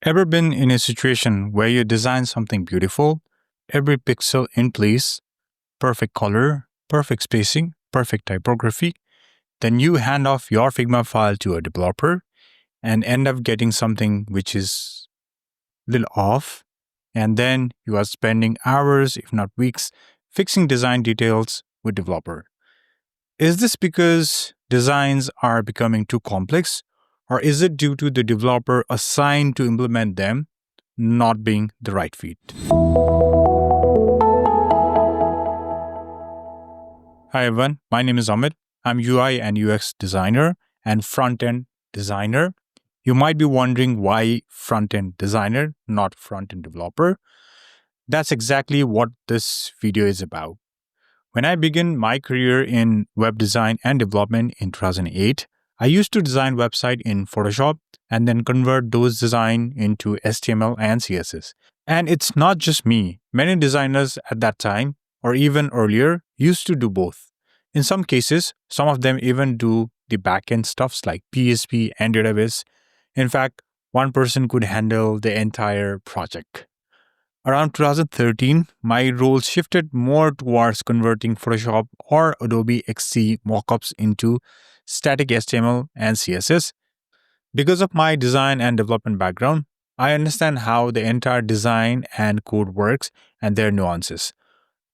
Ever been in a situation where you design something beautiful, every pixel in place, perfect color, perfect spacing, perfect typography, then you hand off your Figma file to a developer and end up getting something which is a little off, and then you are spending hours, if not weeks, fixing design details with developer. Is this because designs are becoming too complex, or is it due to the developer assigned to implement them not being the right fit? Hi everyone, my name is Amit. I'm UI and UX designer and front-end designer. You might be wondering why front-end designer, not front-end developer. That's exactly what this video is about. When I began my career in web design and development in 2008, I used to design websites in Photoshop and then convert those designs into HTML and CSS. And it's not just me. Many designers at that time, or even earlier, used to do both. In some cases, some of them even do the backend stuffs like PHP and database. In fact, one person could handle the entire project. Around 2013, my role shifted more towards converting Photoshop or Adobe XD mockups into static HTML and CSS. Because of my design and development background, I understand how the entire design and code works and their nuances.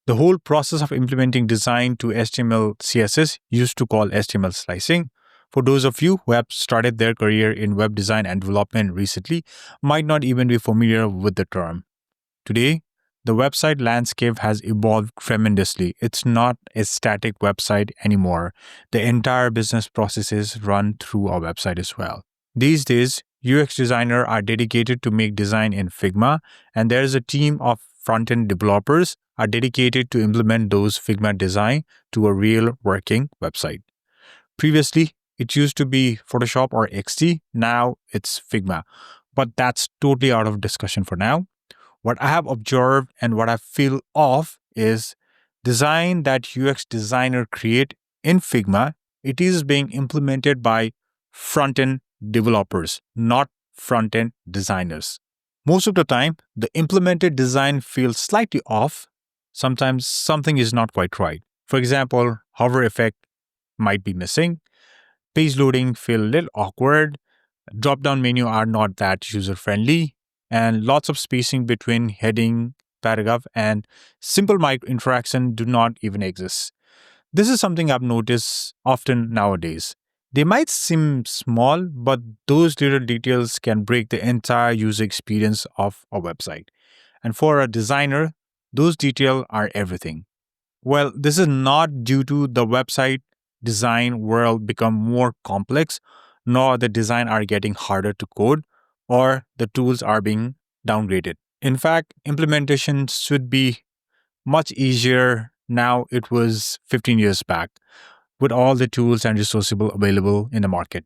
The whole process of implementing design to HTML CSS used to call HTML slicing. For those of you who have started their career in web design and development recently, might not even be familiar with the term. Today, the website landscape has evolved tremendously. It's not a static website anymore. The entire business processes run through our website as well. These days, UX designers are dedicated to make design in Figma, and there is a team of front-end developers are dedicated to implement those Figma design to a real working website. Previously, it used to be Photoshop or XD. Now it's Figma, but that's totally out of discussion for now. What I have observed and what I feel of is design that UX designer create in Figma, it is being implemented by front-end developers, not front-end designers. Most of the time, the implemented design feels slightly off. Sometimes something is not quite right. For example, hover effect might be missing. Page loading feel a little awkward. Drop-down menu are not that user-friendly. And lots of spacing between heading, paragraph, and simple micro interaction do not even exist. This is something I've noticed often nowadays. They might seem small, but those little details can break the entire user experience of a website. And for a designer, those details are everything. Well, this is not due to the website design world become more complex, nor the design are getting harder to code, or the tools are being downgraded. In fact, implementation should be much easier now it was 15 years back with all the tools and resources available in the market.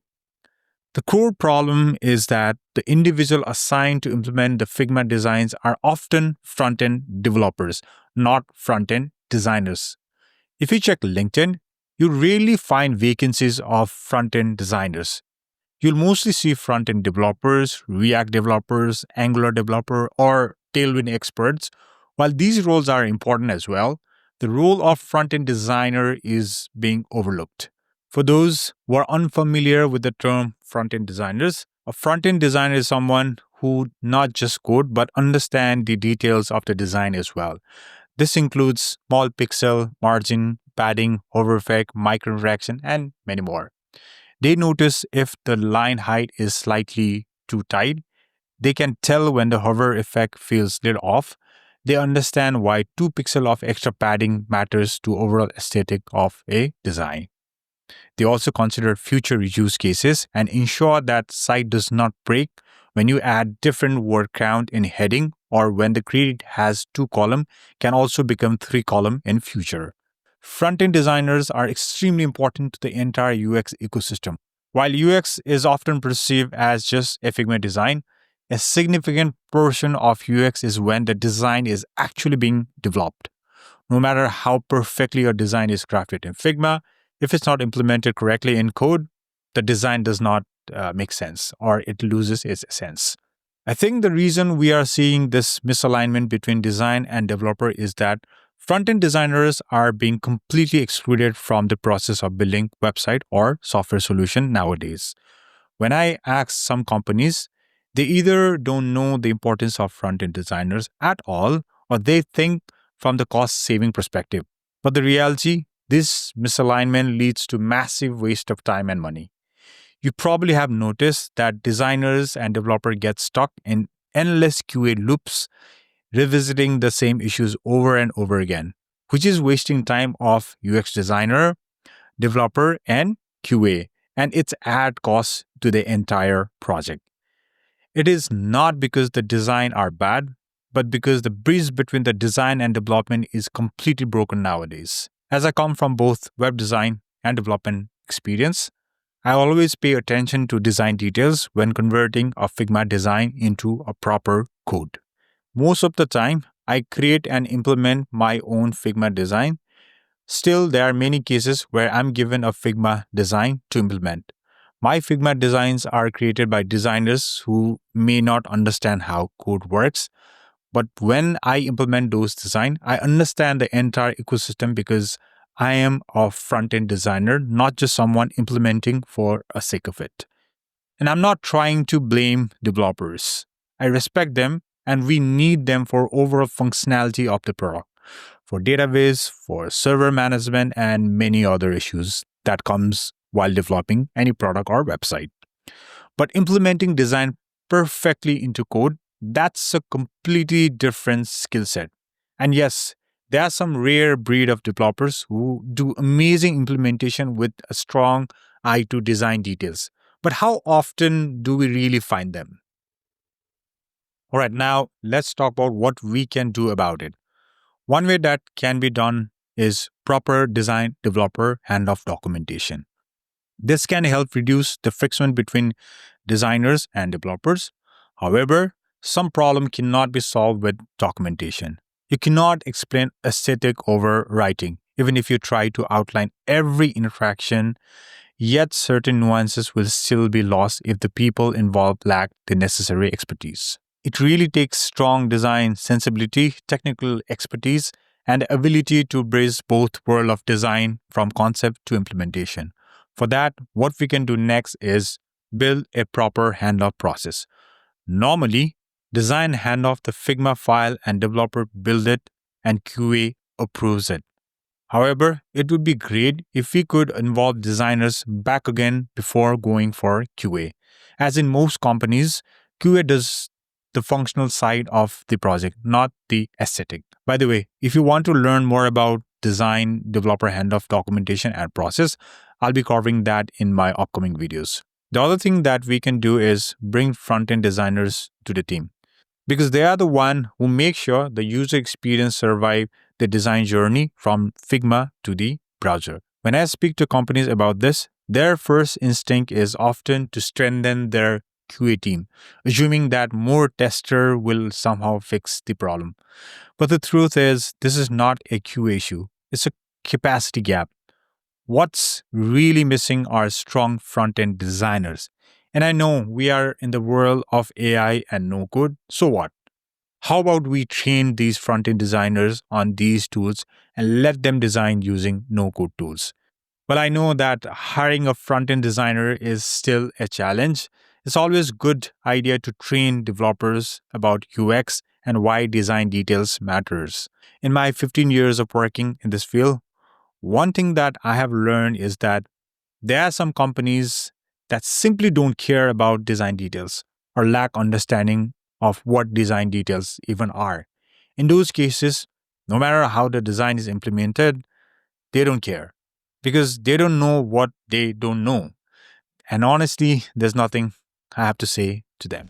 The core problem is that the individual assigned to implement the Figma designs are often front-end developers, not front-end designers. If you check LinkedIn, you rarely find vacancies of front-end designers. You'll mostly see front-end developers, React developers, Angular developer, or Tailwind experts. While these roles are important as well, the role of front-end designer is being overlooked. For those who are unfamiliar with the term front-end designers, a front-end designer is someone who not just code but understand the details of the design as well. This includes small pixel, margin, padding, hover effect, micro interaction, and many more. They notice if the line height is slightly too tight. They can tell when the hover effect feels a little off. They understand why 2 pixels of extra padding matters to overall aesthetic of a design. They also consider future use cases and ensure that site does not break when you add different word count in heading or when the grid has 2 columns can also become 3 columns in future. Front-end designers are extremely important to the entire UX ecosystem. While UX is often perceived as just a Figma design, a significant portion of UX is when the design is actually being developed. No matter how perfectly your design is crafted in Figma, if it's not implemented correctly in code, the design does not make sense or it loses its essence. I think the reason we are seeing this misalignment between design and developer is that front-end designers are being completely excluded from the process of building website or software solution nowadays. When I ask some companies, they either don't know the importance of front-end designers at all or they think from the cost saving perspective. But the reality, this misalignment leads to massive waste of time and money. You probably have noticed that designers and developers get stuck in endless QA loops, revisiting the same issues over and over again, which is wasting time of UX designer, developer, and QA, and it's add costs to the entire project. It is not because the design are bad, but because the bridge between the design and development is completely broken nowadays. As I come from both web design and development experience, I always pay attention to design details when converting a Figma design into a proper code. Most of the time, I create and implement my own Figma design. Still, there are many cases where I'm given a Figma design to implement. My Figma designs are created by designers who may not understand how code works, but when I implement those designs, I understand the entire ecosystem because I am a front-end designer, not just someone implementing for a sake of it. And I'm not trying to blame developers. I respect them and we need them for overall functionality of the product, for database, for server management, and many other issues that comes while developing any product or website. But implementing design perfectly into code, that's a completely different skill set. And yes, there are some rare breed of developers who do amazing implementation with a strong eye to design details. But how often do we really find them? All right, now let's talk about what we can do about it. One way that can be done is proper design developer handoff documentation. This can help reduce the friction between designers and developers. However, some problem cannot be solved with documentation. You cannot explain aesthetic over writing, even if you try to outline every interaction, yet certain nuances will still be lost if the people involved lack the necessary expertise. It really takes strong design sensibility, technical expertise, and the ability to bridge both world of design from concept to implementation. For that, what we can do next is build a proper handoff process. Normally, design hand off the Figma file and developer build it and QA approves it. However, it would be great if we could involve designers back again before going for QA. As in most companies, QA does the functional side of the project, not the aesthetic. By the way, if you want to learn more about design, developer handoff documentation and process, I'll be covering that in my upcoming videos. The other thing that we can do is bring front-end designers to the team because they are the one who make sure the user experience survive the design journey from Figma to the browser. When I speak to companies about this, their first instinct is often to strengthen their QA team, assuming that more tester will somehow fix the problem. But the truth is, this is not a QA issue. It's a capacity gap. What's really missing are strong front-end designers. And I know we are in the world of AI and no code. So what? How about we train these front-end designers on these tools and let them design using no-code tools? Well, I know that hiring a front-end designer is still a challenge. It's always a good idea to train developers about UX and why design details matters. In my 15 years of working in this field, one thing that I have learned is that there are some companies that simply don't care about design details or lack understanding of what design details even are. In those cases, no matter how the design is implemented, they don't care because they don't know what they don't know. And honestly, there's nothing I have to say to them.